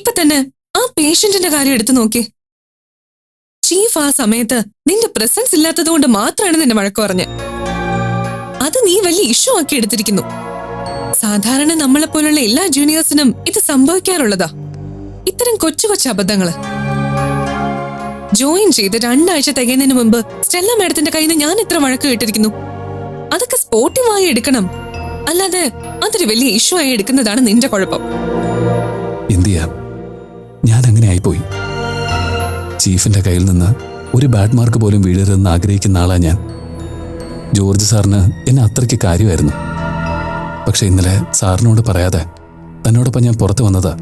ഇപ്പൊ തന്നെ ആ പേഷ്യന്റിന്റെ കാര്യം എടുത്തു നോക്കി. ചീഫ് ആ സമയത്ത് നിന്റെ പ്രസൻസ് ഇല്ലാത്തത് കൊണ്ട് മാത്രമാണ് നിന്നെ വഴക്ക് പറഞ്ഞ്. അത് നീ വലിയ ഇഷ്യൂ ആക്കി എടുത്തിരിക്കുന്നു. സാധാരണ നമ്മളെ പോലുള്ള എല്ലാ ജൂനിയേഴ്സിനും ഇത് സംഭവിക്കാറുള്ളതാ, ഇത്തരം കൊച്ചു കൊച്ചു അബദ്ധങ്ങള്. ജോയിൻ ചെയ്ത് 2 ആഴ്ച തികയുന്നതിന് മുമ്പ് സ്റ്റെല്ല മാഡത്തിന്റെ കയ്യിൽ നിന്ന് ഞാൻ ഇത്ര വഴക്ക് കേട്ടിരിക്കുന്നു. അതൊക്കെ സ്പോർട്ടീവായി എടുക്കണം, അല്ലാതെ അതൊരു വലിയ ഇഷ്യൂ ആയി എടുക്കുന്നതാണ് നിന്റെ കുഴപ്പം. എന്തിയാ, ഞാൻ അങ്ങനെ ആയിപ്പോയി. ചീഫിന്റെ കയ്യിൽ നിന്ന് ഒരു ബാഡ് മാർക്ക് പോലും വീഴരുതെന്ന് ആഗ്രഹിക്കുന്ന ആളാ ഞാൻ. ജോർജ് സാറിന് എന്നെ അത്രയ്ക്ക് കാര്യമായിരുന്നു. പക്ഷെ ഇന്നലെ സാറിനോട് പറയാതെ തന്നോടൊപ്പം ഞാൻ പുറത്തു വന്നതാ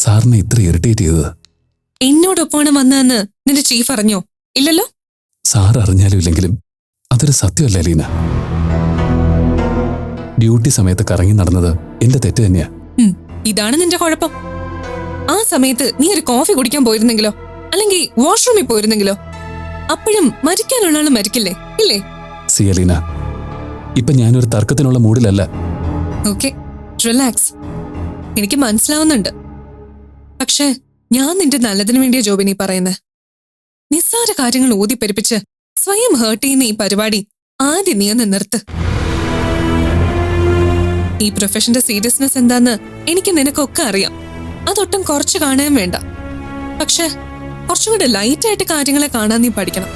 സാറിനെ ഇത്ര ഇറിറ്റേറ്റ് ചെയ്തത്. എന്നോടൊപ്പമാണ് വന്നതെന്ന് നിന്റെ ചീഫ് അറിഞ്ഞോ? ഇല്ലല്ലോ. സാർ അറിഞ്ഞാലും ഇല്ലെങ്കിലും അതൊരു സത്യമല്ല ലീന. ഡ്യൂട്ടി സമയത്ത് കറങ്ങി നടന്നത് എന്റെ തെറ്റ് തന്നെയാ. ഇതാണ് നിന്റെ കുഴപ്പം. ആ സമയത്ത് നീ ഒരു കോഫി കുടിക്കാൻ പോയിരുന്നെങ്കിലോ, അല്ലെങ്കിൽ വാഷ്റൂമിൽ പോയിരുന്നെങ്കിലോ, അപ്പോഴും മരിക്കാനുള്ള ആള് മരിക്കില്ലേ, ഇല്ലേ? സിയലീന, ഇപ്പൊ ഞാനൊരു തർക്കത്തിനുള്ള മൂഡിലല്ല. Okay, relax. എനിക്ക് മനസ്സിലാവുന്നുണ്ട്. പക്ഷേ ഞാൻ നിന്റെ നല്ലതിനു വേണ്ടിയ ജോബിനി പറയുന്നത്. നിസ്സാര കാര്യങ്ങൾ ഊതിപ്പെരിപ്പിച്ച് സ്വയം ഹേർട്ട് ചെയ്യുന്ന ഈ പരിപാടി ആദ്യം നീ ഒന്ന് നിർത്ത്. ഈ പ്രൊഫഷന്റെ സീരിയസ്നെസ് എന്താന്ന് എനിക്ക് നിനക്കൊക്കെ അറിയാം. അതൊട്ടും കുറച്ച് കാണാൻ വേണ്ട. പക്ഷെ കുറച്ചും കൂടെ ലൈറ്റായിട്ട് കാര്യങ്ങളെ കാണാൻ നീ പഠിക്കണം.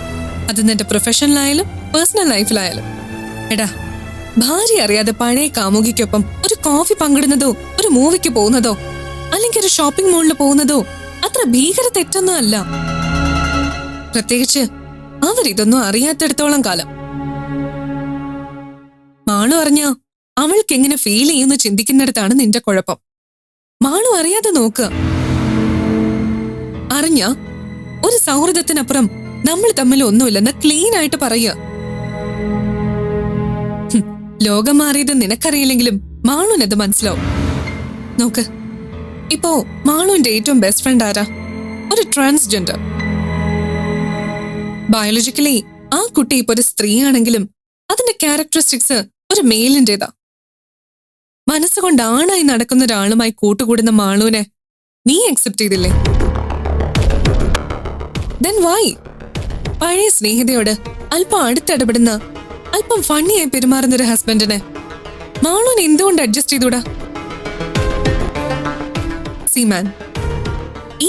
അത് നിന്റെ പ്രൊഫഷനിലായാലും പേഴ്സണൽ ലൈഫിലായാലും. എടാ, ഭാര്യ അറിയാതെ പഴയ കാമുകിക്കൊപ്പം ഒരു കോഫി പങ്കിടുന്നതോ, ഒരു മൂവിക്ക് പോകുന്നതോ, അല്ലെങ്കിൽ ഒരു ഷോപ്പിംഗ് മോളിൽ പോകുന്നതോ അത്ര ഭീകര തെറ്റൊന്നും അല്ല. പ്രത്യേകിച്ച് അവരിതൊന്നും അറിയാത്തിടത്തോളം കാലം. മാളു അറിഞ്ഞോ അവൾക്ക് എങ്ങനെ ഫീൽ ചെയ്യുന്നു ചിന്തിക്കുന്നിടത്താണ് നിന്റെ കുഴപ്പം. മാളു അറിയാതെ നോക്കുക. അറിഞ്ഞ ഒരു സൗഹൃദത്തിനപ്പുറം നമ്മൾ തമ്മിൽ ഒന്നുമില്ലെന്ന് ക്ലീൻ ആയിട്ട് പറയുക. ലോകം മാറിയത് നിനക്കറിയില്ലെങ്കിലും മാളുവിനത് മനസ്സിലാവും. നോക്ക്, ഇപ്പോ മാളുവിന്റെ ഏറ്റവും ബെസ്റ്റ് ഫ്രണ്ട് ആരാ? ഒരു ട്രാൻസ്ജെൻഡർ. ബയോളജിക്കലി ആ കുട്ടി ഇപ്പൊ ഒരു സ്ത്രീയാണെങ്കിലും അതിന്റെ ക്യാരക്ടറിസ്റ്റിക്സ് ഒരു മെയിലിന്റേതാ. മനസ്സുകൊണ്ട് ആണായി നടക്കുന്ന ഒരാളുമായി കൂട്ടുകൂടുന്ന മാളുവിനെ നീ അക്സെപ്റ്റ് ചെയ്തില്ലേ? Then why? പഴയ സ്നേഹിതയോട് അല്പം അടുത്തിടപെടുന്ന, അല്പം ഫണ്ണിയായി പെരുമാറുന്ന ഒരു ഹസ്ബൻഡിനെ മാളുവിനെ എന്തുകൊണ്ട് അഡ്ജസ്റ്റ് ചെയ്തൂടാ? സീമാൻ,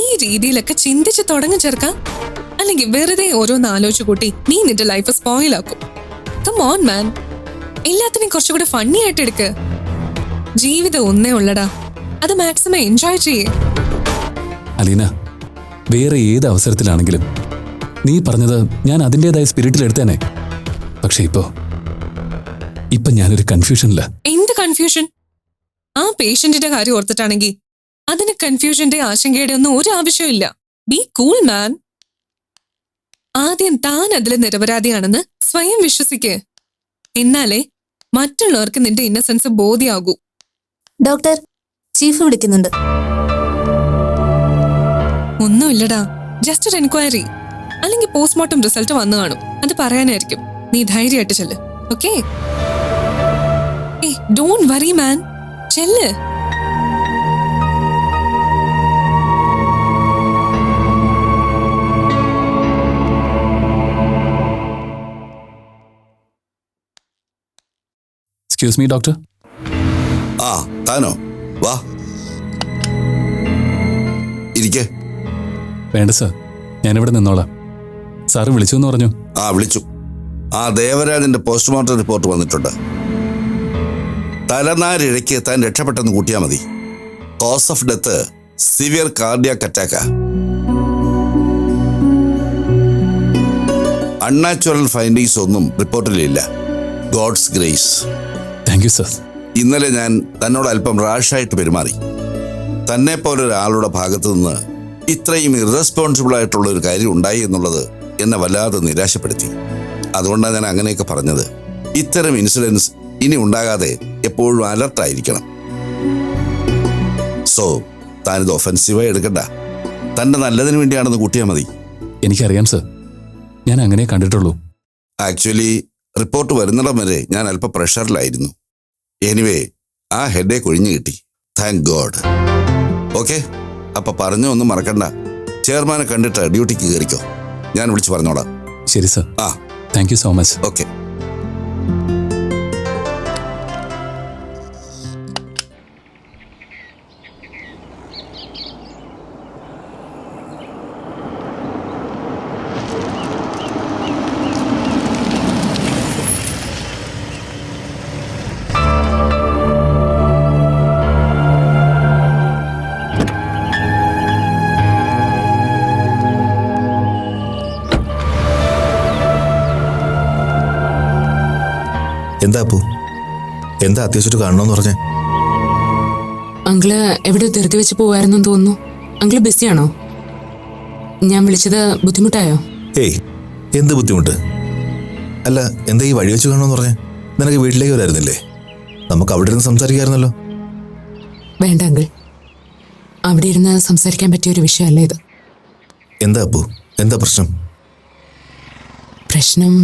ഈ രീതിയിലൊക്കെ ചിന്തിച്ച് തുടങ്ങി ചേർക്കാം. അല്ലെങ്കിൽ വെറുതെ ഓരോന്ന് ആലോചിച്ചു കൂട്ടി നീ നിന്റെ ലൈഫ് സ്പോയിലാക്കും. കം ഓൺ മാൻ, എല്ലാത്തിനെയും കുറച്ചുകൂടെ ഫണ്ണി ആയിട്ട് എടുക്ക്. ജീവിതം ഒന്നേ ഉള്ളടാ, അത് മാക്സിമം എൻജോയ് ചെയ്യേ. അലീന, വേറെ ഏത് അവസരത്തിലാണെങ്കിലും നീ പറഞ്ഞത് ഞാൻ അതിൻ്റെതായ സ്പിരിറ്റിൽ എടുത്തേനെ. പക്ഷെ ഇപ്പൊ ഞാനൊരു കൺഫ്യൂഷനില്ല. എന്ത് കൺഫ്യൂഷൻ? ആ പേഷ്യന്റിന്റെ കാര്യം ഓർത്തിട്ടാണെങ്കിൽ അതിന് കൺഫ്യൂഷന്റെ ആശങ്കയുടെ ഒന്നും ഒരു ആവശ്യമില്ല. B cool man. ആദ്യം താൻ അതിൽ നിരപരാധിയാണെന്ന് സ്വയം വിശ്വസിക്ക്. എന്നാലേ മറ്റുള്ളവർക്ക് നിന്റെ ഇന്നസെൻസ് ബോധ്യാകൂ. ഡോക്ടർ, ചീഫ് വിളിക്കുന്നുണ്ട്. ഒന്നുമില്ലടാ, ജസ്റ്റ് ഒരു എൻക്വയറി. അല്ലെങ്കിൽ പോസ്റ്റ്മോർട്ടം റിസൾട്ട് വന്നു കാണും, അത് പറയാനായിരിക്കും. നീ ധൈര്യമായിട്ട് ചെല്ല്. ഓക്കേ? ഡോണ്ട് വറി മാൻ, ചെല്ല്. Excuse me doctor. ആ, താനോ? വാ, ഇരിക്കേ. വേണ്ട സാർ, ഞാനിവിടെ നിന്നോളാം. സാറ് വിളിച്ചു എന്ന് പറഞ്ഞു. ആ, വിളിച്ചു. ആ ദേവരാജന്റെ പോസ്റ്റ്മോർട്ടം റിപ്പോർട്ട് വന്നിട്ടുണ്ട്. തലനാരിഴയ്ക്ക് താൻ രക്ഷപ്പെട്ടെന്ന് കൂട്ടിയാൽ മതി. Cause of death severe cardiac അറ്റാക്കാ. അൺനാച്ചുറൽ ഫൈൻഡിങ്സ് ഒന്നും റിപ്പോർട്ടിലില്ല. God's grace. Thank you sir. ഇന്നലെ ഞാൻ തന്നോട് അല്പം റാഷായിട്ട് പെരുമാറി. തന്നെ പോലൊരാളുടെ ഭാഗത്തു നിന്ന് ഇത്രയും ഇറസ്പോൺസിബിൾ ആയിട്ടുള്ള ഒരു കാര്യം ഉണ്ടായി എന്നുള്ളത് എന്നെ വല്ലാതെ നിരാശപ്പെടുത്തി. അതുകൊണ്ടാണ് ഞാൻ അങ്ങനെയൊക്കെ പറഞ്ഞത്. ഇത്തരം ഇൻസിഡൻസ് ഇനി ഉണ്ടാകാതെ എപ്പോഴും അലർട്ടായിരിക്കണം. സോ താനിത് ഒഫൻസീവായി എടുക്കണ്ട. തൻ്റെ നല്ലതിന് വേണ്ടിയാണെന്ന് കൂട്ടിയാൽ മതി. എനിക്കറിയാം സർ, ഞാൻ അങ്ങനെ കണ്ടിട്ടുള്ളൂ. ആക്ച്വലി റിപ്പോർട്ട് വരുന്നിടം വരെ ഞാൻ അല്പം പ്രഷറിലായിരുന്നു. എനിവേ, ആ ഹെഡേക്ക് ഒഴിഞ്ഞു കിട്ടി. Thank God. ഓക്കെ, അപ്പൊ പറഞ്ഞൊന്നും മറക്കണ്ട. ചെയർമാനെ കണ്ടിട്ട് ഡ്യൂട്ടിക്ക് കയറിക്കോ. ഞാൻ വിളിച്ചു പറഞ്ഞോളാം. ശരി സർ. ആ, thank you so much. Okay. എന്താ അപ്പു, എന്താ അത്യാവശ്യമായിട്ട് കാണണമെന്ന് പറഞ്ഞേ? അങ്കിള് എവിടെ ധൃതി വെച്ച് പോവായിരുന്നു തോന്നുന്നു. അങ്കിള് ബിസിയാണോ? ഞാൻ വിളിച്ചത് ബുദ്ധിമുട്ടായോ? ഏയ്, എന്ത് ബുദ്ധിമുട്ട്? അല്ല, എന്താ ഈ വഴി വെച്ച് കാണണമെന്ന് പറഞ്ഞേ? നിനക്ക് വീട്ടിലേക്ക് വരായിരുന്നില്ലേ? നമുക്ക് അവിടെ ഇരുന്ന് സംസാരിക്കാമായിരുന്നല്ലോ. വേണ്ട അങ്കിൾ, അവിടെ ഇരുന്ന് സംസാരിക്കാൻ പറ്റിയ ഒരു വിഷയമല്ല ഇത്. എന്താ അപ്പു, എന്താ പ്രശ്നം? പ്രശ്നം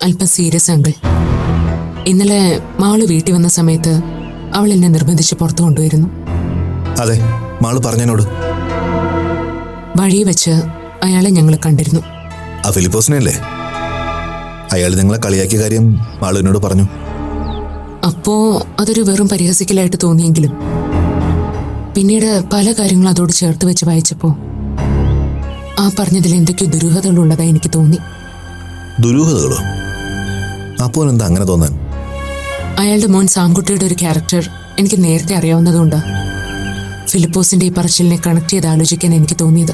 അല്പം സീരിയസ് അങ്കിൾ. ഇന്നലെ മാള് വീട്ടിൽ വന്ന സമയത്ത് അവൾ എന്നെ നിർബന്ധിച്ച് പുറത്തു കൊണ്ടുവരുന്നു. അതെ, മാള് പറഞ്ഞതിനോട്. വഴി വെച്ച് അയാളെ ഞങ്ങൾ കണ്ടിരുന്നു. ആ ഫിലിപ്പോസിനെയല്ലേ? അയാൾ നിങ്ങളെ കളിയാക്കിയ കാര്യം മാളു എന്നോട് പറഞ്ഞു. അപ്പോ അതൊരു വെറും പരിഹസിക്കലായിട്ട് തോന്നിയെങ്കിലും പിന്നീട് പല കാര്യങ്ങളും അതോട് ചേർത്ത് വെച്ച് വായിച്ചപ്പോ ആ പറഞ്ഞതിൽ എന്തൊക്കെയോ ദുരൂഹതകളുള്ളതായി എനിക്ക് തോന്നി. ദുരൂഹതകളോ? അപ്പോൾ എന്താ അങ്ങനെ തോന്നാൻ? അയാളുടെ മോൻ സാംകുട്ടിയുടെ ഒരു ക്യാരക്ടർ എനിക്ക് നേരത്തെ അറിയാവുന്നതുകൊണ്ട് ഫിലിപ്പോസിന്റെ ഈ പറച്ചിലിനെ കണക്ട് ചെയ്ത് ആലോചിക്കാൻ എനിക്ക് തോന്നിയത്.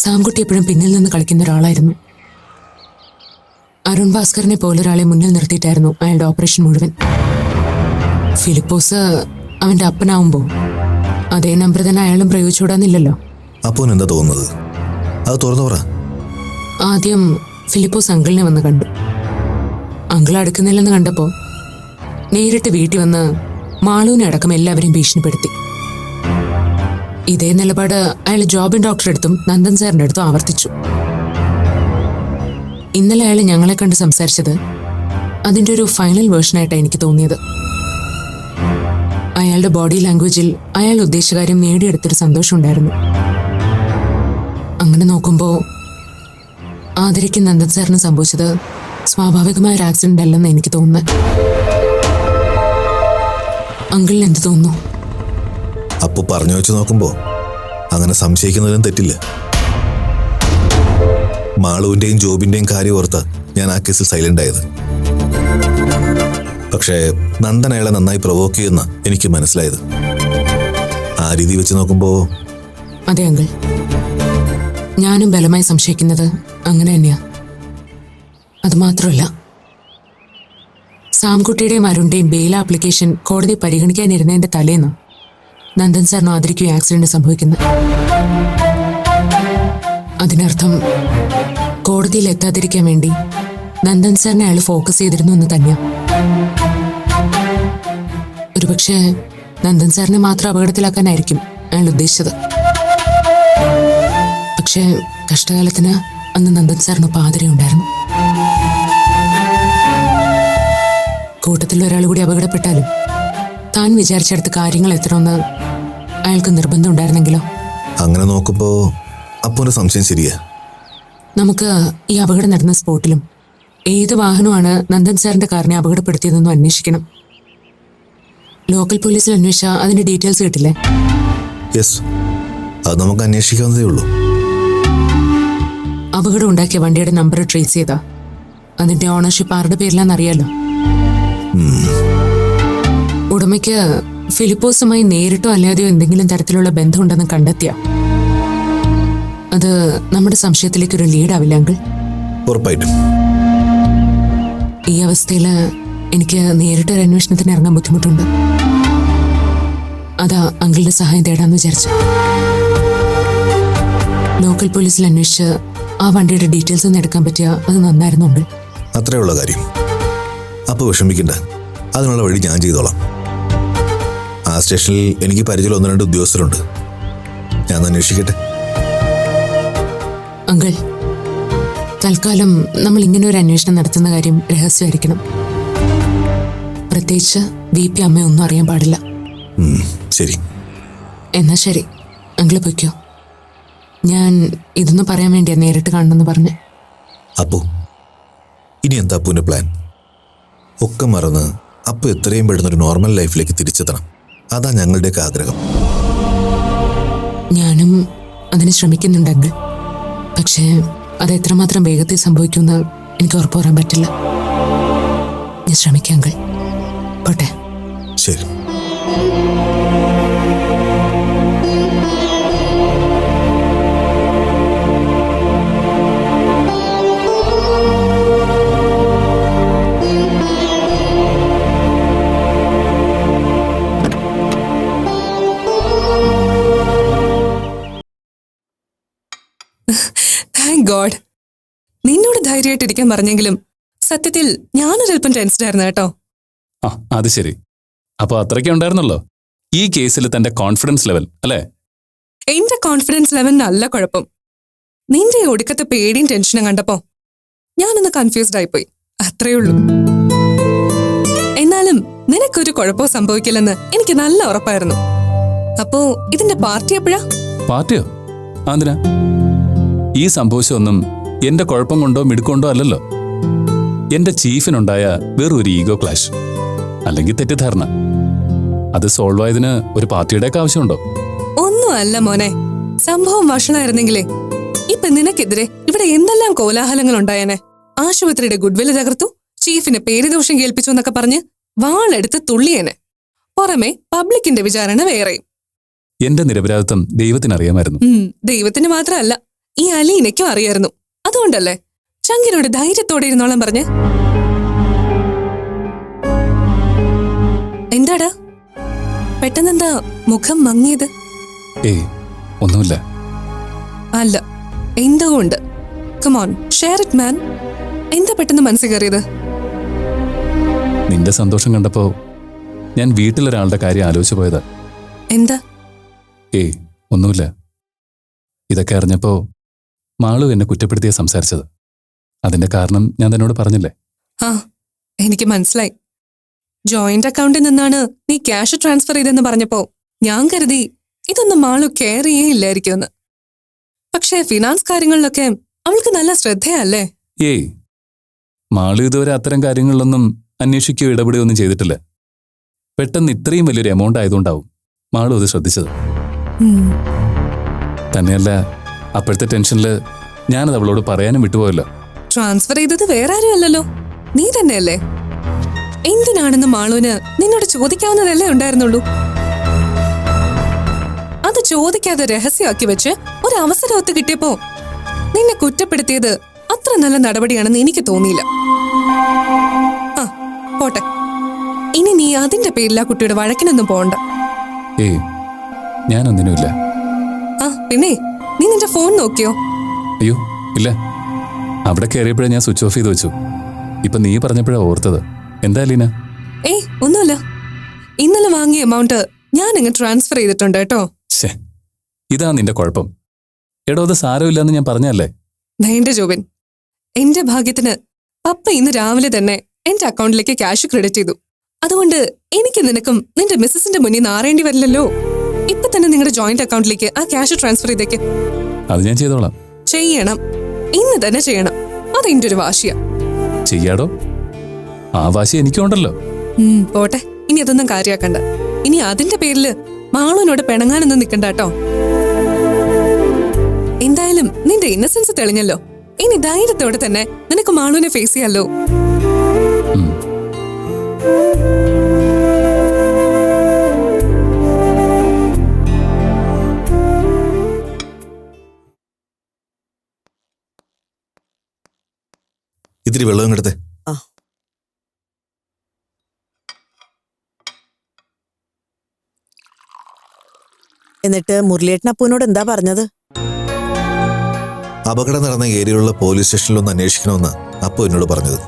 സാംകുട്ടി എപ്പോഴും പിന്നിൽ നിന്ന് കളിക്കുന്ന ഒരാളായിരുന്നു. അരുൺ ഭാസ്കറിനെ പോലൊരാളെ മുന്നിൽ നിർത്തിയിട്ടായിരുന്നു അയാളുടെ ഓപ്പറേഷൻ മുഴുവൻ. ഫിലിപ്പോസ് അവന്റെ അപ്പനാവുമ്പോ അതേ നമ്പർ തന്നെ അയാളും പ്രയോഗിച്ചുകൂടാന്നില്ലല്ലോ. അപ്പോൾ എന്താ തോന്നുന്നത്? അത് തുറന്നു പറ. ആദ്യം ഫിലിപ്പോസ് അങ്കിളിനെ വന്ന് കണ്ടു. അങ്കിൾ അടുക്കുന്നില്ലെന്ന് കണ്ടപ്പോ നേരിട്ട് വീട്ടിൽ വന്ന് മാളൂനെ അടക്കം എല്ലാവരെയും ഭീഷണിപ്പെടുത്തി. ഇതേ നിലപാട് അയാൾ ജോബിൻ ഡോക്ടറെ അടുത്തും നന്ദൻ സാറിന്റെ അടുത്തും ആവർത്തിച്ചു. ഇന്നലെ അയാൾ ഞങ്ങളെ കണ്ട് സംസാരിച്ചത് അതിന്റെ ഒരു ഫൈനൽ വേർഷനായിട്ടാണ് എനിക്ക് തോന്നിയത്. അയാളുടെ ബോഡി ലാംഗ്വേജിൽ അയാൾ ഉദ്ദേശിച്ച കാര്യം നേടിയെടുത്തൊരു സന്തോഷം ഉണ്ടായിരുന്നു. അങ്ങനെ നോക്കുമ്പോ ആതിരയ്ക്ക് നന്ദൻ സാറിന് സംഭവിച്ചത് സ്വാഭാവികമായ ഒരു ആക്സിഡന്റ് അല്ലെന്ന് എനിക്ക് തോന്നുന്നു. അങ്കിളിന് എന്ത് തോന്നുന്നു? അപ്പു പറഞ്ഞു വെച്ച് നോക്കുമ്പോ അങ്ങനെ സംശയിക്കുന്നതിലും തെറ്റില്ല. മാളുവിന്റെയും ജോബിന്റെയും കാര്യം ഓർത്ത് ഞാൻ ആ കേസിൽ സൈലന്റ് ആയത്. പക്ഷേ നന്ദൻ അയാളെ നന്നായി പ്രൊവോക്ക് ചെയ്യുന്ന എനിക്ക് മനസ്സിലായത്. ആ രീതി വെച്ച് നോക്കുമ്പോ അതെ അങ്കിൾ, ഞാനും ബലമായി സംശയിക്കുന്നത് അങ്ങനെ തന്നെയാ. അത് മാത്രമല്ല, സാംകുട്ടിയുടെയും അരുണിന്റെയും ബെയിൽ ആപ്ലിക്കേഷൻ കോടതി പരിഗണിക്കാനിരുന്നതിന്റെ തലേന്ന് നന്ദൻ സാറിനും ആതിരയ്ക്കും ആക്സിഡന്റ് സംഭവിക്കുന്നത്. അതിനർത്ഥം കോടതിയിൽ എത്താതിരിക്കാൻ വേണ്ടി നന്ദൻ സാറിനെ അയാൾ ഫോക്കസ് ചെയ്തിരുന്നു എന്ന് തന്നെയാ. ഒരുപക്ഷെ നന്ദൻ സാറിനെ മാത്രം അപകടത്തിലാക്കാനായിരിക്കും അയാൾ ഉദ്ദേശിച്ചത്. പക്ഷേ കഷ്ടകാലത്തിന് അന്ന് നന്ദൻ സാറിനൊപ്പം ആതിരയുണ്ടായിരുന്നു. കൂട്ടത്തിൽ ഒരാൾ കൂടി അപകടപ്പെട്ടാലും താൻ വിചാരിച്ചെടുത്ത് കാര്യങ്ങൾ എത്തണമെന്ന് അയാൾക്ക് നിർബന്ധം ഉണ്ടായിരുന്നെങ്കിലോ? അങ്ങനെ നോക്കുമ്പോ അപ്പുവിന്റെ സംശയം ശരിയാ. നമുക്ക് ഈ അപകടം നടന്ന സ്പോട്ടിലും ഏത് വാഹനമാണ് നന്ദൻ സാറിന്റെ കാറിനെ അപകടപ്പെടുത്തിയതെന്നും അന്വേഷിക്കണം. ലോക്കൽ പോലീസിൽ അന്വേഷിച്ചാൽ അതിന്റെ ഡീറ്റെയിൽസ് കിട്ടില്ലേ? യെസ്, അത് നമുക്ക് അന്വേഷിക്കാവുന്നതേ ഉള്ളൂ. അപകടം ഉണ്ടാക്കിയ വണ്ടിയുടെ നമ്പർ ട്രേസ് ചെയ്താ അതിന്റെ ഓണർഷിപ്പ് ആരുടെ പേരിലാണെന്നറിയാലോ. ഉടമയ്ക്ക് ഫിലിപ്പോസുമായി നേരിട്ടോ അല്ലാതെയോ എന്തെങ്കിലും തരത്തിലുള്ള ബന്ധമുണ്ടെന്ന് കണ്ടെത്തിയ അത് നമ്മുടെ സംശയത്തിലേക്ക് ഒരു ലീഡാവില്ല അങ്കിൾ? ഉറപ്പായിട്ടും. ഈ അവസ്ഥയില് എനിക്ക് നേരിട്ടൊരു അന്വേഷണത്തിന് ഇറങ്ങാൻ ബുദ്ധിമുട്ടുണ്ട്. അതാ അങ്കിളുടെ സഹായം തേടാന്ന് വിചാരിച്ചു. ലോക്കൽ പോലീസിൽ അന്വേഷിച്ച് ആ വണ്ടിയുടെ ഡീറ്റെയിൽസ് ഒന്നും എടുക്കാൻ പറ്റിയ അത് നന്നായിരുന്നു അങ്കിൾ. അത്രയുള്ള കാര്യം. അപ്പൊ വിഷമിക്കണ്ട, അതിനുള്ള വഴി ഞാൻ ചെയ്തോളാം. ആ സ്റ്റേഷനിൽ എനിക്ക് പരിചയമുള്ള 1-2 ഉദ്യോഗസ്ഥരുണ്ട്. ഞാൻ അന്വേഷിക്കട്ടെ. അങ്കിൾ, തൽക്കാലം നമ്മൾ ഇങ്ങനെ ഒരു അന്വേഷണം നടത്തുന്ന കാര്യം രഹസ്യമായിരിക്കണം. പ്രത്യേകിച്ച് VP അമ്മയൊന്നും അറിയാൻ പാടില്ല. ശരി. എന്നാ ശരി, അങ്കിള് പൊയ്ക്കോ. ഞാൻ ഇതൊന്നും പറയാൻ വേണ്ടിയാ നേരിട്ട് കാണണമെന്ന് പറഞ്ഞ്. അപ്പു, ഇനി എന്താ അപ്പുവിൻ്റെ പ്ലാൻ? ഒക്കെ മറന്ന് അപ്പു എത്രയും പെടുന്ന ഒരു നോർമൽ ലൈഫിലേക്ക് തിരിച്ചെത്തണം. അതാ ഞങ്ങളുടെയൊക്കെ ആഗ്രഹം. ഞാനും അതിന് ശ്രമിക്കുന്നുണ്ട് അങ്കിൾ. പക്ഷേ അത് എത്രമാത്രം വേഗത്തിൽ സംഭവിക്കുമെന്ന് എനിക്ക് ഉറപ്പ് പറയാൻ പറ്റില്ല. ഞാൻ ശ്രമിക്കാം അങ്കിൾ. പോട്ടെ. ശരി. Thank God. നിന്നോട് ധൈര്യമായിട്ടിരിക്കാൻ പറഞ്ഞെങ്കിലും സത്യത്തിൽ ഞാനൊരൽപ്പം ടെൻസ്ഡ് ആയിരുന്നു കേട്ടോ. ആ അത് ശരി. അപ്പോൾ അത്രയ്ക്ക് ഉണ്ടായിരുന്നല്ലോ ഈ കേസിൽ തന്റെ കോൺഫിഡൻസ് ലെവൽ അല്ലേ? എന്റെ കോൺഫിഡൻസ് ലെവലിനല്ല കുഴപ്പം. നിന്റെ ഈ ഒടുക്കത്തെ പേടിയും ടെൻഷനും കണ്ടപ്പോ ഞാനൊന്ന് കൺഫ്യൂസ്ഡ് ആയിപ്പോയി, അത്രേ ഉള്ളൂ. എന്നാലും നിനക്കൊരു കുഴപ്പവും സംഭവിക്കില്ലെന്ന് എനിക്ക് നല്ല ഉറപ്പായിരുന്നു. അപ്പോ ഇതിന്റെ പാർട്ടി എപ്പോഴാ? പാർട്ടിയോ? ആന്തിനാ? ഈ സംഭവിച്ചൊന്നും എന്റെ കുഴപ്പം കൊണ്ടോ മിടുക്കൊണ്ടോ അല്ലല്ലോ. എന്റെ ചീഫിനുണ്ടായ വെറൊരു ഈഗോ ക്ലാഷ്, അല്ലെങ്കിൽ തെറ്റിദ്ധാരണ. അത് സോൾവ് ആയതിന് ഒരു പാർട്ടിയുടെയൊക്കെ ആവശ്യമുണ്ടോ? ഒന്നും അല്ല മോനെ. സംഭവം വഷളായിരുന്നെങ്കിലേ ഇപ്പൊ നിനക്കെതിരെ ഇവിടെ എന്തെല്ലാം കോലാഹലങ്ങൾ ഉണ്ടായേനെ. ആശുപത്രിയുടെ ഗുഡ്വില് തകർത്തു, ചീഫിന് പേരുദോഷം കേൾപ്പിച്ചു എന്നൊക്കെ പറഞ്ഞ് വാളെടുത്ത് തുള്ളിയേനെ. പുറമെ പബ്ലിക്കിന്റെ വിചാരണ വേറെയും. എന്റെ നിരപരാധിത്വം ദൈവത്തിനറിയാമായിരുന്നു. ദൈവത്തിന് മാത്രമല്ല, ഈ അലീനയ്ക്കും അറിയായിരുന്നു. അതുകൊണ്ടല്ലേ ചങ്കിനോട് ധൈര്യത്തോടെ ഇരുന്നോളാൻ പറഞ്ഞ്. എന്താടാ പെട്ടെന്നെന്താ മുഖം മങ്ങിയത്? ഏയ് ഒന്നുമില്ല. അല്ല, എന്തോ ഉണ്ട്. Come on, share it man. എന്താ പെട്ടെന്ന് മനസ്സിൽ കയറിയത്? നിന്റെ സന്തോഷം കണ്ടപ്പോ ഞാൻ വീട്ടിലൊരാളുടെ കാര്യം ആലോചിച്ചു പോയതാ. എന്താ? ഏയ് ഒന്നുമില്ല. ഇതൊക്കെ അറിഞ്ഞപ്പോ മാളു എന്നെ കുറ്റപ്പെടുത്തിയ സംസാരിച്ചത്. അതിന്റെ കാരണം ഞാൻ തന്നോട് പറഞ്ഞില്ലേ? ആ, എനിക്ക് മനസ്സിലായി. ജോയിന്റ് അക്കൗണ്ടിൽ നിന്നാണ് നീ ക്യാഷ് ട്രാൻസ്ഫർ ചെയ്തെന്ന് പറഞ്ഞപ്പോ ഞാൻ കരുതി ഇതൊന്നും മാളു കെയർ ചെയ്യില്ലായിരിക്കുമെന്ന്. പക്ഷേ ഫിനാൻസ് കാര്യങ്ങളിലൊക്കെ അവൾക്ക് നല്ല ശ്രദ്ധയല്ലേ? ഏയ് മാളു ഇതുവരെ അത്തരം കാര്യങ്ങളിലൊന്നും അന്വേഷിക്കുകയോ ഇടപെടുകയോ ഒന്നും ചെയ്തിട്ടില്ല. പെട്ടെന്ന് ഇത്രയും വലിയൊരു എമൗണ്ട് ആയതുകൊണ്ടാവും മാളു അത് ശ്രദ്ധിച്ചത്. തന്നെയല്ല, അപ്പോഴത്തെ ടെൻഷനില് ഞാനത് അവളോട് പറയാനും വിട്ടുപോയല്ലോ. ട്രാൻസ്ഫർ ചെയ്തത് വേറെ ആരും അല്ലല്ലോ, നീ തന്നെയല്ലേ? എന്തിനാണെന്ന് മാളുവിന് നിന്നോട് ചോദിക്കാവുന്നതല്ലേ ഉണ്ടായിരുന്നുള്ളൂ. അത് ചോദിക്കാതെ രഹസ്യമാക്കി വെച്ച് ഒരു അവസരം ഒത്തു കിട്ടിയപ്പോ നിന്നെ കുറ്റപ്പെടുത്തിയത് അത്ര നല്ല നടപടിയാണെന്ന് എനിക്ക് തോന്നിയില്ല. ആ പോട്ടെ, ഇനി നീ അതിന്റെ പേരിൽ ആ കുട്ടിയുടെ വഴക്കിനൊന്നും പോണ്ട. ഏയ് ഞാനൊന്നിനുമില്ല. ആ പിന്നെ നീ നിന്റെ ഫോൺ നോക്കിയോ? അയ്യോ ഇല്ല, അവിടെ കയറിയപ്പോഴേ ഞാൻ സ്വിച്ച് ഓഫ് ചെയ്ത് വെച്ചു. ഇപ്പൊ നീ പറഞ്ഞപ്പോഴാ ഓർത്തത്. എന്താ ലീന? ഏയ് ഒന്നുമില്ല. ഇന്നലെ വാങ്ങിയ എമൗണ്ട് ഞാൻ അങ്ങ് ട്രാൻസ്ഫർ ചെയ്തിട്ടുണ്ട് കേട്ടോ. ശേ, ഇതാ നിന്റെ കുഴപ്പം. എടോ അത് സാരമില്ലെന്ന് ഞാൻ പറഞ്ഞല്ലേ. വേണ്ട ജോബിൻ, എന്റെ ഭാഗ്യത്തിന് പപ്പ ഇന്ന് രാവിലെ തന്നെ എന്റെ അക്കൗണ്ടിലേക്ക് ക്യാഷ് ക്രെഡിറ്റ് ചെയ്തു. അതുകൊണ്ട് എനിക്ക് നിനക്കും നിന്റെ മിസ്സസിന്റെ മുന്നിൽ നാറേണ്ടി വരില്ലല്ലോ. ഇപ്പൊ തന്നെ നിങ്ങളുടെ ജോയിന്റ് അക്കൗണ്ടിലേക്ക് ആ ക്യാഷ് ട്രാൻസ്ഫർ ചെയ്തേക്ക്. അത് ഞാൻ ചെയ്തോളാം. ചെയ്യണം, ഇന്ന് തന്നെ ചെയ്യണം. അതെന്റെ ഒരു വാശിയാ. ചെയ്യാടോ, ആ വാശി എനിക്കുണ്ടല്ലോ. പോട്ടെ, ഇനി അതൊന്നും കാര്യാക്കണ്ട. ഇനി അതിന്റെ പേരില് മാളുവിനോട് പിണങ്ങാനൊന്നും നിക്കണ്ട കേട്ടോ. എന്തായാലും നിന്റെ ഇന്നസെൻസ് തെളിഞ്ഞല്ലോ. ഇനി ധൈര്യത്തോടെ തന്നെ നിനക്ക് മാളുവിനെ ഫേസ് ചെയ്യാലോ. ഇത്തിരി വെള്ളം കിടത്തെ. എന്നിട്ട് മുരളിയേട്ടൻ അപ്പുവിനോട് എന്താ പറഞ്ഞത്? അപകടം നടന്ന ഏരിയയിലുള്ള പോലീസ് സ്റ്റേഷനിലൊന്ന് അന്വേഷിക്കണമെന്ന് അപ്പു എന്നോട് പറഞ്ഞത്.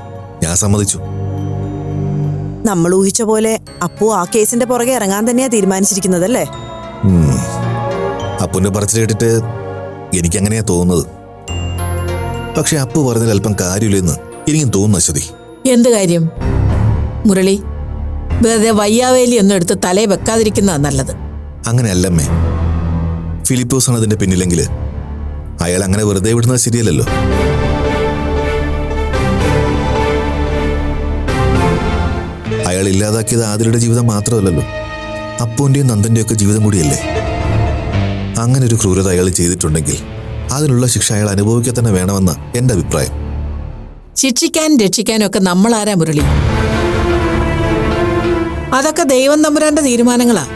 ഞാൻ സമ്മതിച്ചു. നമ്മൾ ഊഹിച്ച പോലെ അപ്പു ആ കേസിന്റെ പുറകെ ഇറങ്ങാൻ തന്നെയാ തീരുമാനിച്ചിരിക്കുന്നതല്ലേ? അപ്പുവിന്റെ പറച്ചിൽ കേട്ടിട്ട് എനിക്കങ്ങനെയാ തോന്നുന്നത്. പക്ഷെ അപ്പു പറഞ്ഞതിൽ അല്പം കാര്യമില്ലെന്ന് എനിക്കും തോന്നുന്നു അശ്വതി. എന്ത് കാര്യം മുരളി? വെറുതെ വയ്യാവേലി ഒന്നും എടുത്ത് തലേ വെക്കാതിരിക്കുന്നതാ നല്ലത്. അങ്ങനെയല്ലമ്മേ. ഫിലിപ്പോസ് ആണ് അതിന്റെ പിന്നിലെങ്കിൽ അയാൾ അങ്ങനെ വെറുതെ വിടുന്നത് ശരിയല്ലല്ലോ. അയാൾ ഇല്ലാതാക്കിയത് ആതിരയുടെ ജീവിതം മാത്രമല്ലല്ലോ, അപ്പുവിന്റെയും നന്ദന്റെയും ഒക്കെ ജീവിതം കൂടിയല്ലേ. അങ്ങനെ ഒരു ക്രൂരത അയാൾ ചെയ്തിട്ടുണ്ടെങ്കിൽ അതിനുള്ള ശിക്ഷ അയാൾ അനുഭവിക്കുക തന്നെ വേണമെന്ന എന്റെ അഭിപ്രായം. ശിക്ഷിക്കാനും രക്ഷിക്കാനും ഒക്കെ നമ്മൾ ആരാ മുരളി? അതൊക്കെ ദൈവം തമ്പുരാന്റെ തീരുമാനങ്ങളാ.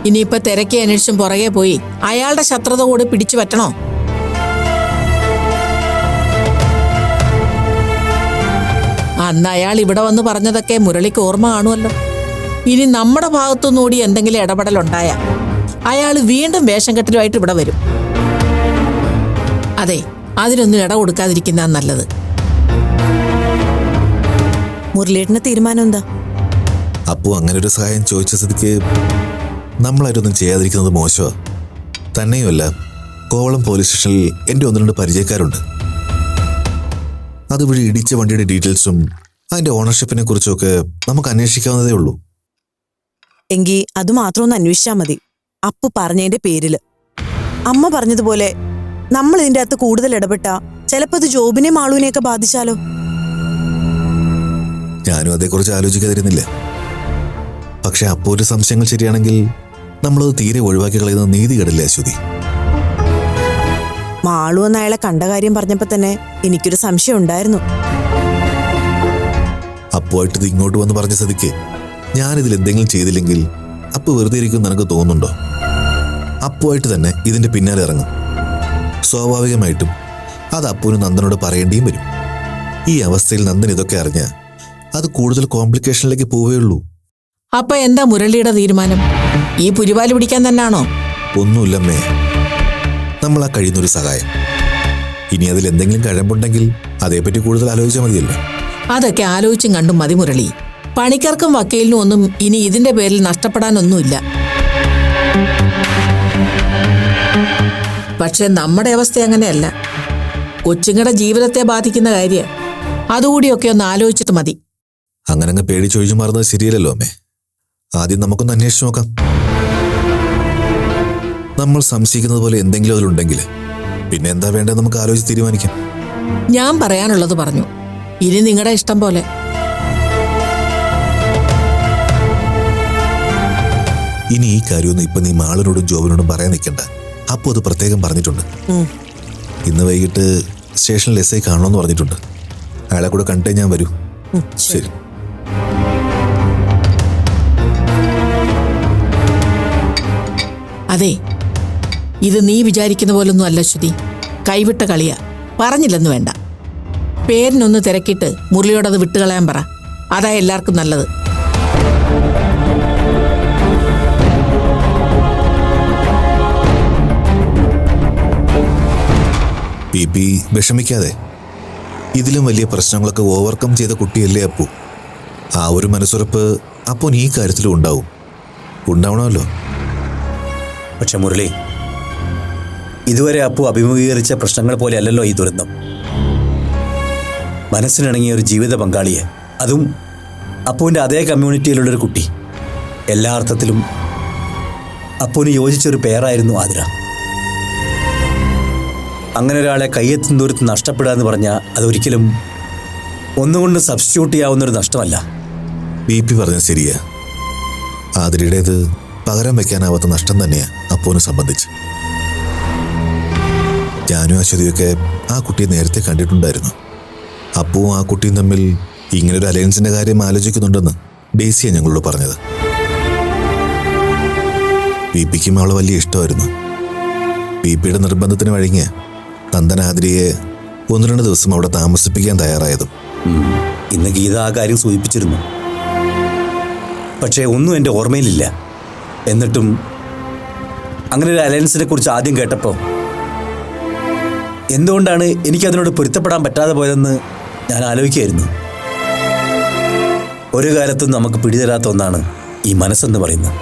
ഇനിയിപ്പൊ തിരക്കി അന്വേഷിച്ചും പുറകെ പോയി അയാളുടെ ശത്രുത കൂടെ പിടിച്ചു പറ്റണോ? അന്ന് അയാൾ ഇവിടെ വന്ന് പറഞ്ഞതൊക്കെ മുരളിക്ക് ഓർമ്മ കാണുമല്ലോ. ഇനി നമ്മുടെ ഭാഗത്തുനിന്നുകൂടി എന്തെങ്കിലും ഇടപെടലുണ്ടായ അയാൾ വീണ്ടും വേഷം കെട്ടലുമായിട്ട് ഇവിടെ വരും. അതെ, അതിനൊന്നും ഇട കൊടുക്കാതിരിക്കുന്ന നല്ലത്. മുരളിയേട്ടന്റെ തീരുമാനം എന്താ? അപ്പു അങ്ങനെ ഒരു സഹായം ചോദിച്ച സ്ഥിതിക്ക് നമ്മളായിട്ടൊന്നും ചെയ്യാതിരിക്കുന്നത് മോശമാണ്. തന്നെയുമല്ല, കോവളം പോലീസ് സ്റ്റേഷനിൽ എൻ്റെ 1-2 പരിചയക്കാരുണ്ട്. അതുവഴി ഇടിച്ച വണ്ടിയുടെ ഡീറ്റെയിൽസും അതിൻ്റെ ഓണർഷിപ്പിനെ കുറിച്ചൊക്കെ നമുക്ക് അന്വേഷിക്കാവുന്നതേ ഉള്ളൂ. എങ്കിൽ അത് മാത്രം ഒന്ന് അന്വേഷിച്ചാൽ മതി. അപ്പു പറഞ്ഞതിന്റെ പേരില് അമ്മ പറഞ്ഞതുപോലെ നമ്മൾ ഇതിന്റെ അകത്ത് കൂടുതൽ ഇടപെട്ടാ ചിലപ്പോ അത് ജോബിനെ മാളൂനെയൊക്കെ ബാധിച്ചാലോ? ഞാനും അതേക്കുറിച്ച് ആലോചിക്കാതിരുന്നില്ല. പക്ഷെ അപ്പോന്റെ സംശയങ്ങൾ ശരിയാണെങ്കിൽ നമ്മളത് തീരെ ഒഴിവാക്കി കളയുന്നത് നീതികേടല്ലേ അശ്വതി? മാളു എന്ന് അയാളെ കണ്ട കാര്യം പറഞ്ഞപ്പോ തന്നെ എനിക്കൊരു സംശയം ഉണ്ടായിരുന്നു. അപ്പുവായിട്ട് ഇത് ഇങ്ങോട്ട് വന്ന് പറഞ്ഞ സ്ഥിതിക്ക് ഞാനിതിൽ എന്തെങ്കിലും ചെയ്തില്ലെങ്കിൽ അപ്പു വെറുതെ ഇരിക്കും നിനക്ക് തോന്നുന്നുണ്ടോ? അപ്പുവായിട്ട് തന്നെ ഇതിന്റെ പിന്നാലെ ഇറങ്ങും. സ്വാഭാവികമായിട്ടും അത് അപ്പുവിന് നന്ദനോട് പറയേണ്ടിയും വരും. ഈ അവസ്ഥയിൽ നന്ദൻ ഇതൊക്കെ അറിഞ്ഞ അത് കൂടുതൽ കോംപ്ലിക്കേഷനിലേക്ക് പോവുകയുള്ളൂ. അപ്പൊ എന്താ മുരളിയുടെ തീരുമാനം? ഈ പുരിവാല് പിടിക്കാൻ തന്നെയാണോ? ഒന്നുമില്ലമ്മേ, നമ്മൾ ആ കഴിയുന്നൊരു സഹായം. ഇനി അതിൽ എന്തെങ്കിലും കഴമ്പുണ്ടെങ്കിൽ അതേപ്പറ്റി കൂടുതൽ ആലോചിച്ചാൽ മതിയല്ലോ. അതൊക്കെ ആലോചിച്ചും കണ്ടും മതി മുരളി. പണിക്കർക്കും വക്കീലിനും ഒന്നും ഇനി ഇതിന്റെ പേരിൽ നഷ്ടപ്പെടാനൊന്നുമില്ല. പക്ഷെ നമ്മുടെ അവസ്ഥ അങ്ങനെയല്ല. കൊച്ചുങ്ങളുടെ ജീവിതത്തെ ബാധിക്കുന്ന കാര്യം. അതുകൂടിയൊക്കെ ഒന്ന് ആലോചിച്ചിട്ട് മതി. അങ്ങനെ പേടിച്ചൊഴിച്ചു മാറുന്നത് ശരിയല്ലല്ലോ അമ്മേ. ആദ്യം നമുക്കൊന്ന് അന്വേഷിച്ചു നോക്കാം. നമ്മൾ സംശയിക്കുന്നത് പോലെ എന്തെങ്കിലും അതിലുണ്ടെങ്കിൽ പിന്നെ എന്താ വേണ്ടത് നമുക്ക് ആലോചിച്ച് തീരുമാനിക്കാം. ഞാൻ പറയാനുള്ളത് പറഞ്ഞു. ഇനി നിങ്ങളുടെ ഇഷ്ടം പോലെ. ഇനി ഈ കാര്യമൊന്നും ഇപ്പൊ നീ മാളിനോടും ജോബിനോടും പറയാൻ നിൽക്കണ്ട. അപ്പോൾ അത് പ്രത്യേകം പറഞ്ഞിട്ടുണ്ട്. ഇന്ന് വൈകിട്ട് സ്റ്റേഷനിൽ SI കാണണമെന്ന് പറഞ്ഞിട്ടുണ്ട്. അയാളെ കൂടെ കണ്ടേ ഞാൻ വരൂ. ശരി. അതെ, ഇത് നീ വിചാരിക്കുന്ന പോലൊന്നും അല്ല ശ്രുതി. കൈവിട്ട കളിയാ. പറഞ്ഞില്ലെന്ന് വേണ്ട. പേരിനൊന്ന് തിരക്കിയിട്ട് മുരളിയോടത് വിട്ടുകളയാൻ പറ. അതാ എല്ലാവർക്കും നല്ലത്. BP വിഷമിക്കാതെ. ഇതിലും വലിയ പ്രശ്നങ്ങളൊക്കെ ഓവർകം ചെയ്ത കുട്ടിയല്ലേ അപ്പു. ആ ഒരു മനസ്സുറപ്പ് അപ്പോൾ ഈ കാര്യത്തിലും ഉണ്ടാവണമല്ലോ. പക്ഷെ മുരളി, ഇതുവരെ അപ്പു അഭിമുഖീകരിച്ച പ്രശ്നങ്ങൾ പോലെ അല്ലല്ലോ ഈ ദുരന്തം. മനസ്സിനിണങ്ങിയ ഒരു ജീവിത പങ്കാളിയെ, അതും അപ്പുവിൻ്റെ അതേ കമ്മ്യൂണിറ്റിയിലുള്ളൊരു കുട്ടി. എല്ലാ അർത്ഥത്തിലും അപ്പുവിന് യോജിച്ചൊരു പേരായിരുന്നു ആതിര. അങ്ങനെ ഒരാളെ കയ്യെത്തും ദൂരത്ത് നഷ്ടപ്പെടുക എന്ന് പറഞ്ഞാൽ അതൊരിക്കലും ഒന്നുകൊണ്ട് സബ്സ്റ്റിറ്റ്യൂട്ട് ചെയ്യാവുന്നൊരു നഷ്ടമല്ല. BP പറഞ്ഞത് ശരിയാ. ആതിരയുടേത് പകരം വെക്കാനാവാത്ത നഷ്ടം തന്നെയാ അപ്പുവിനെ സംബന്ധിച്ച്. ഞാനും അശ്വതിയൊക്കെ ആ കുട്ടിയെ നേരത്തെ കണ്ടിട്ടുണ്ടായിരുന്നു. അപ്പുവും ആ കുട്ടിയും തമ്മിൽ ഇങ്ങനൊരു അലയൻസിന്റെ കാര്യം ആലോചിക്കുന്നുണ്ടെന്ന് ഡേസിയാണ് ഞങ്ങളോട് പറഞ്ഞത്. BPക്കും അവളെ വലിയ ഇഷ്ടമായിരുന്നു. BPയുടെ നിർബന്ധത്തിന് വഴങ്ങിയ നന്ദൻ ആതിരയെ 1-2 ദിവസം അവിടെ താമസിപ്പിക്കാൻ തയ്യാറായതും. ഇന്ന് ഗീത ആ കാര്യം സൂചിപ്പിച്ചിരുന്നു. പക്ഷേ ഒന്നും എൻ്റെ ഓർമ്മയിലില്ല. എന്നിട്ടും അങ്ങനെ ഒരു അലയൻസിനെ കുറിച്ച് ആദ്യം കേട്ടപ്പോൾ എന്തുകൊണ്ടാണ് എനിക്കതിനോട് പൊരുത്തപ്പെടാൻ പറ്റാതെ പോയതെന്ന് ഞാൻ ആലോചിക്കുകയായിരുന്നു. ഒരു കാലത്തും നമുക്ക് പിടിതരാത്ത ഒന്നാണ് ഈ മനസ്സെന്ന് പറയുന്നത്.